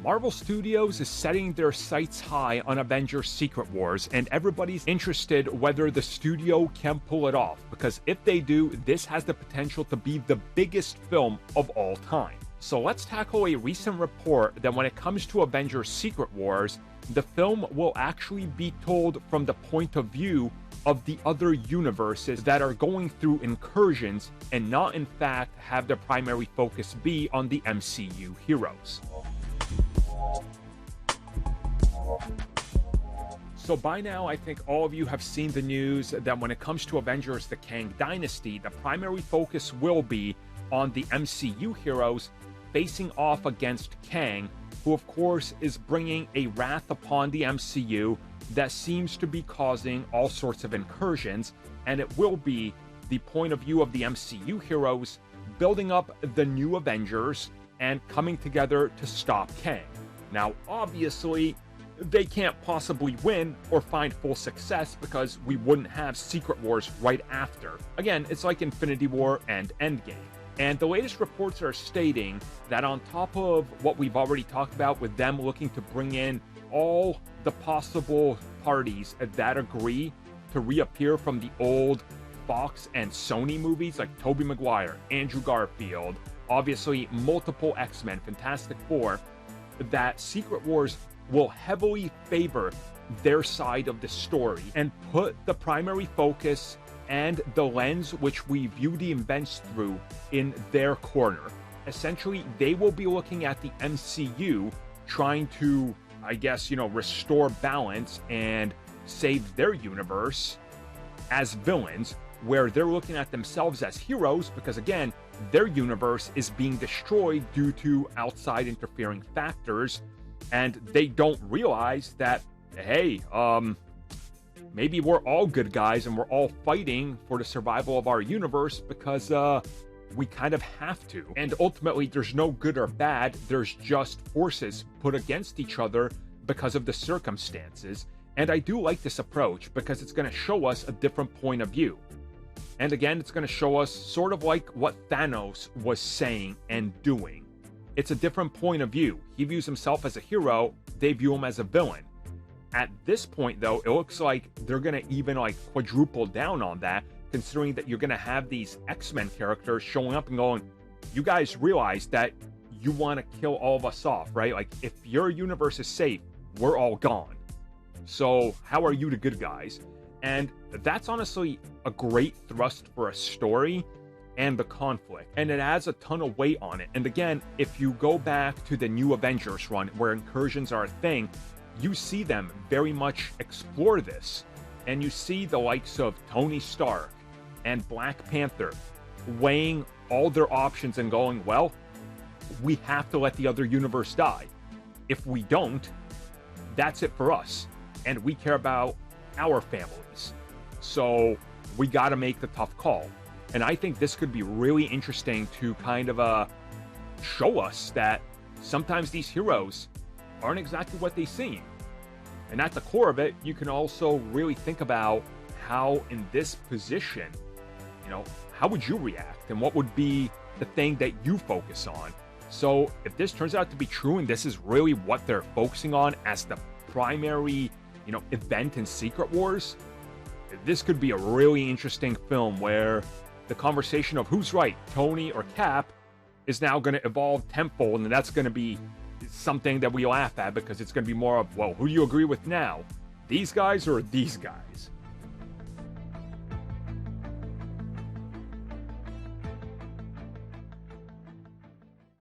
Marvel Studios is setting their sights high on Avengers Secret Wars, and everybody's interested whether the studio can pull it off, because if they do, this has the potential to be the biggest film of all time. So let's tackle a recent report that when it comes to Avengers Secret Wars, the film will actually be told from the point of view of the other universes that are going through incursions and not in fact have their primary focus be on the MCU heroes. So by now, I think all of you have seen the news that when it comes to Avengers The Kang Dynasty, the primary focus will be on the MCU heroes facing off against Kang, who of course is bringing a wrath upon the MCU that seems to be causing all sorts of incursions, and it will be the point of view of the MCU heroes building up the new Avengers and coming together to stop Kang. Now, obviously, they can't possibly win or find full success because we wouldn't have Secret Wars right after. Again, it's like Infinity War and Endgame. And the latest reports are stating that on top of what we've already talked about with them looking to bring in all the possible parties that agree to reappear from the old Fox and Sony movies like Tobey Maguire, Andrew Garfield, obviously multiple X-Men, Fantastic Four, that Secret Wars will heavily favor their side of the story and put the primary focus and the lens which we view the events through in their corner. Essentially, they will be looking at the MCU trying to, I guess, restore balance and save their universe as villains, where they're looking at themselves as heroes because, again, their universe is being destroyed due to outside interfering factors, and they don't realize that, hey, maybe we're all good guys and we're all fighting for the survival of our universe because we kind of have to. And ultimately, there's no good or bad, there's just forces put against each other because of the circumstances. And I do like this approach because it's going to show us a different point of view. And again, it's going to show us sort of like what Thanos was saying and doing. It's a different point of view. He views himself as a hero, they view him as a villain. At this point, though, it looks like they're going to even quadruple down on that, considering that you're going to have these X-Men characters showing up and going, you guys realize that you want to kill all of us off, right? Like, if your universe is safe, we're all gone. So how are you the good guys? And that's honestly a great thrust for a story and the conflict, and it adds a ton of weight on it. And again, if you go back to the new Avengers run where incursions are a thing, you see them very much explore this, and you see the likes of Tony Stark and Black Panther weighing all their options and going, well, we have to let the other universe die. If we don't, that's it for us, and we care about our families, so we got to make the tough call. And I think this could be really interesting to kind of show us that sometimes these heroes aren't exactly what they seem. And at the core of it, you can also really think about how in this position, how would you react and what would be the thing that you focus on? So if this turns out to be true and this is really what they're focusing on as the primary, event in Secret Wars, this could be a really interesting film where the conversation of who's right, Tony or Cap, is now going to evolve tenfold, and that's going to be something that we laugh at because it's going to be more of, well, who do you agree with now? These guys or these guys?